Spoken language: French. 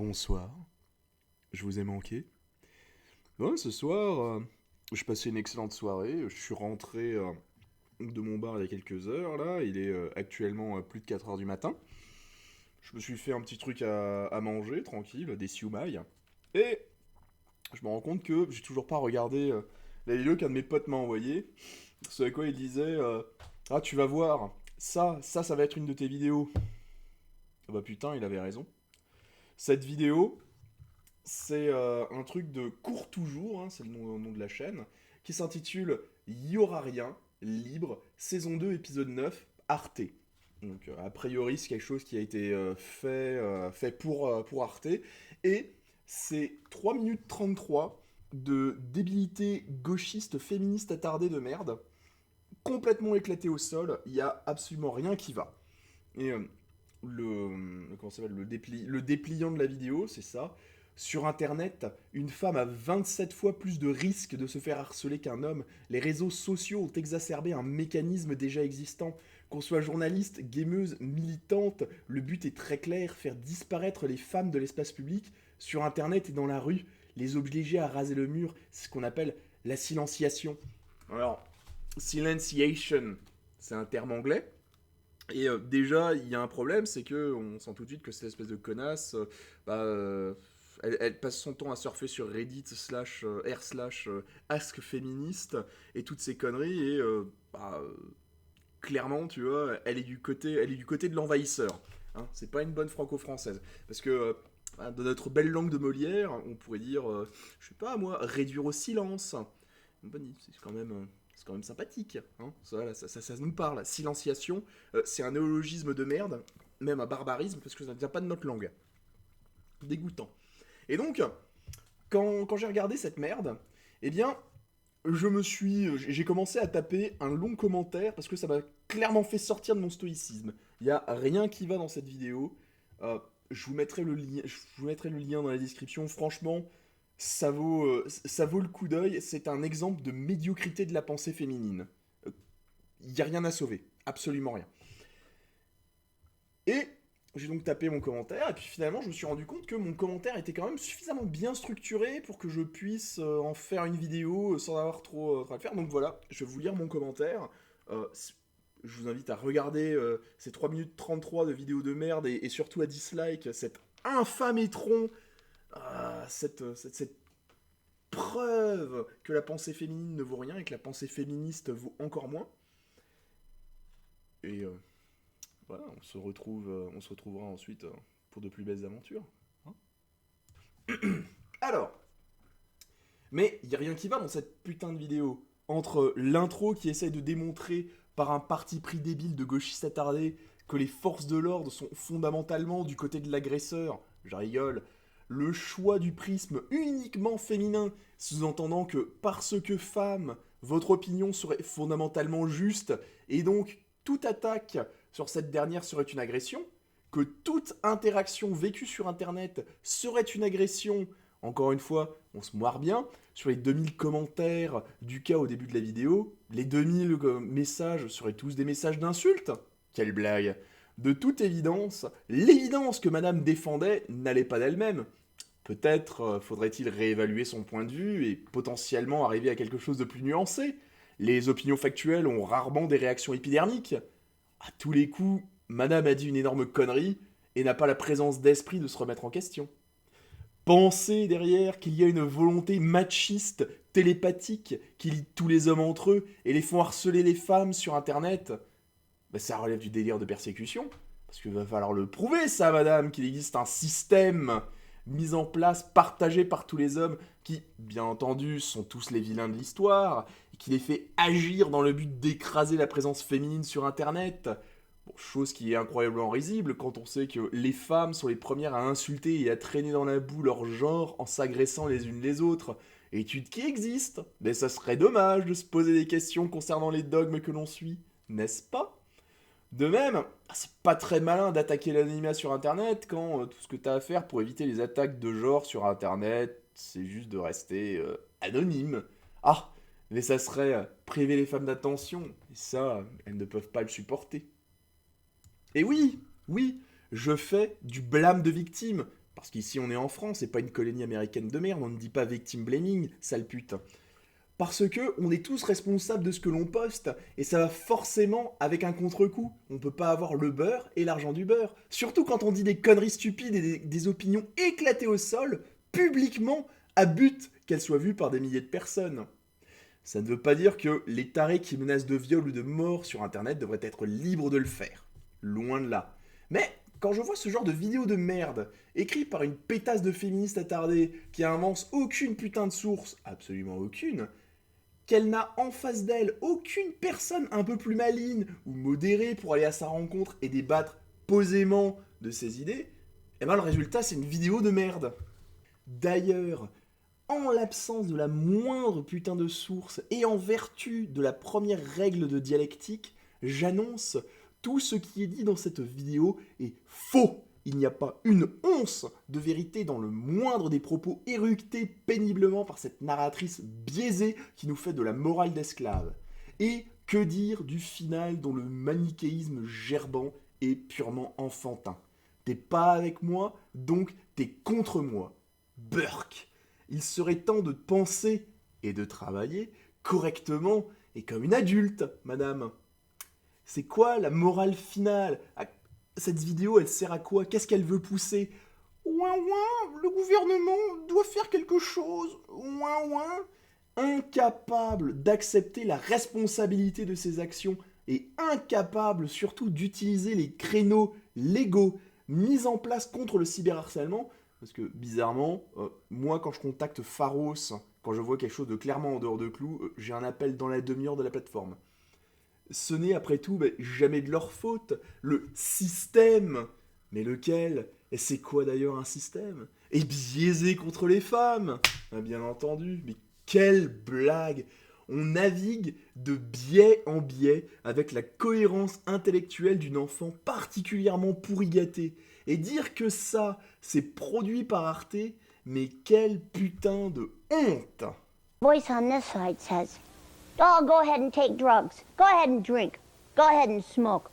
Bonsoir, je vous ai manqué. Bon, ce soir, je passais une excellente soirée. Je suis rentré de mon bar il y a quelques heures, là. Il est actuellement plus de 4 heures du matin. Je me suis fait un petit truc à manger, tranquille, des sioumailles. Et je me rends compte que j'ai toujours pas regardé la vidéo qu'un de mes potes m'a envoyée. Ce à quoi il disait Ah, tu vas voir, ça va être une de tes vidéos. Ah bah putain, il avait raison. Cette vidéo, c'est un truc de court toujours, hein, c'est le nom de la chaîne, qui s'intitule Y aura rien, libre, saison 2, épisode 9, Arte. Donc a priori c'est quelque chose qui a été fait pour Arte. Et c'est 3 minutes 33 de débilité gauchiste féministe attardée de merde, complètement éclaté au sol, il n'y a absolument rien qui va. Et comment ça s'appelle, le dépliant de la vidéo, c'est ça. Sur Internet, une femme a 27 fois plus de risques de se faire harceler qu'un homme. Les réseaux sociaux ont exacerbé un mécanisme déjà existant. Qu'on soit journaliste, gameuse, militante, le but est très clair, faire disparaître les femmes de l'espace public, sur Internet et dans la rue, les obliger à raser le mur, c'est ce qu'on appelle la silenciation. Alors, silenciation, c'est un terme anglais, et déjà, il y a un problème, c'est que on sent tout de suite que cette espèce de connasse, elle passe son temps à surfer sur Reddit slash r slash ask féministe et toutes ces conneries et clairement, tu vois, elle est du côté de l'envahisseur. Hein, c'est pas une bonne franco-française parce que dans notre belle langue de Molière, on pourrait dire, je sais pas moi, réduire au silence. Bonne, c'est quand même sympathique. Hein, ça nous parle. Silenciation, c'est un néologisme de merde, même un barbarisme, parce que ça ne vient pas de notre langue. Dégoûtant. Et donc, quand j'ai regardé cette merde, eh bien, j'ai commencé à taper un long commentaire parce que ça m'a clairement fait sortir de mon stoïcisme. Il y a rien qui va dans cette vidéo. Je vous mettrai le lien dans la description. Franchement, ça vaut le coup d'œil. C'est un exemple de médiocrité de la pensée féminine. Il n'y a rien à sauver. Absolument rien. Et j'ai donc tapé mon commentaire, et puis finalement, je me suis rendu compte que mon commentaire était quand même suffisamment bien structuré pour que je puisse en faire une vidéo sans avoir trop à le faire. Donc voilà, je vais vous lire mon commentaire. Euh, je vous invite à regarder ces 3 minutes 33 de vidéos de merde et surtout à dislike cet infâme étron, cette preuve que la pensée féminine ne vaut rien et que la pensée féministe vaut encore moins. Et voilà, on se retrouvera ensuite pour de plus belles aventures. Hein. Alors, mais il n'y a rien qui va dans cette putain de vidéo. Entre l'intro qui essaye de démontrer par un parti pris débile de gauchistes attardés que les forces de l'ordre sont fondamentalement du côté de l'agresseur, je rigole, le choix du prisme uniquement féminin, sous-entendant que parce que femme, votre opinion serait fondamentalement juste, et donc toute attaque sur cette dernière serait une agression, que toute interaction vécue sur Internet serait une agression, encore une fois, on se moire bien, sur les 2000 commentaires du cas au début de la vidéo, les 2000 messages seraient tous des messages d'insultes. Quelle blague. De toute évidence, l'évidence que Madame défendait n'allait pas d'elle-même. Peut-être faudrait-il réévaluer son point de vue et potentiellement arriver à quelque chose de plus nuancé. Les opinions factuelles ont rarement des réactions épidermiques. À tous les coups, Madame a dit une énorme connerie et n'a pas la présence d'esprit de se remettre en question. Penser derrière qu'il y a une volonté machiste, télépathique, qui lie tous les hommes entre eux et les font harceler les femmes sur Internet, ben ça relève du délire de persécution. Parce qu'il va falloir le prouver, ça, madame, qu'il existe un système mis en place, partagé par tous les hommes, qui, bien entendu, sont tous les vilains de l'histoire, et qui les fait agir dans le but d'écraser la présence féminine sur Internet. Bon, chose qui est incroyablement risible quand on sait que les femmes sont les premières à insulter et à traîner dans la boue leur genre en s'agressant les unes les autres. Étude qui existe, mais ça serait dommage de se poser des questions concernant les dogmes que l'on suit, n'est-ce pas? De même, c'est pas très malin d'attaquer l'anonymat sur Internet quand tout ce que t'as à faire pour éviter les attaques de genre sur Internet, c'est juste de rester anonyme. Ah, mais ça serait priver les femmes d'attention, et ça, elles ne peuvent pas le supporter. Et oui, oui, je fais du blâme de victime. Parce qu'ici on est en France et pas une colonie américaine de merde, on ne dit pas victim blaming, sale pute. Parce que on est tous responsables de ce que l'on poste, et ça va forcément avec un contre-coup. On peut pas avoir le beurre et l'argent du beurre. Surtout quand on dit des conneries stupides et des opinions éclatées au sol, publiquement, à but qu'elles soient vues par des milliers de personnes. Ça ne veut pas dire que les tarés qui menacent de viol ou de mort sur internet devraient être libres de le faire. Loin de là. Mais quand je vois ce genre de vidéo de merde, écrite par une pétasse de féministe attardée qui avance aucune putain de source, absolument aucune, qu'elle n'a en face d'elle aucune personne un peu plus maligne ou modérée pour aller à sa rencontre et débattre posément de ses idées, et ben le résultat c'est une vidéo de merde. D'ailleurs, en l'absence de la moindre putain de source et en vertu de la première règle de dialectique, j'annonce tout ce qui est dit dans cette vidéo est faux. Il n'y a pas une once de vérité dans le moindre des propos éructés péniblement par cette narratrice biaisée qui nous fait de la morale d'esclave. Et que dire du final dont le manichéisme gerbant est purement enfantin. T'es pas avec moi, donc t'es contre moi. Burk. Il serait temps de penser et de travailler correctement et comme une adulte, madame. C'est quoi la morale finale? Cette vidéo, elle sert à quoi? Qu'est-ce qu'elle veut pousser? Ouin ouin, le gouvernement doit faire quelque chose. Ouin ouin. Incapable d'accepter la responsabilité de ses actions et incapable surtout d'utiliser les créneaux légaux mis en place contre le cyberharcèlement. Parce que bizarrement, moi quand je contacte Pharos, quand je vois quelque chose de clairement en dehors de clous, j'ai un appel dans la demi-heure de la plateforme. Ce n'est après tout jamais de leur faute, le système. Mais lequel? Et c'est quoi d'ailleurs un système? Est biaisé contre les femmes, bien entendu. Mais quelle blague! On navigue de biais en biais avec la cohérence intellectuelle d'une enfant particulièrement pourri gâtée. Et dire que ça, c'est produit par Arte, mais quelle putain de honte! Voice on this side says, oh, go ahead and take drugs. Go ahead and drink. Go ahead and smoke.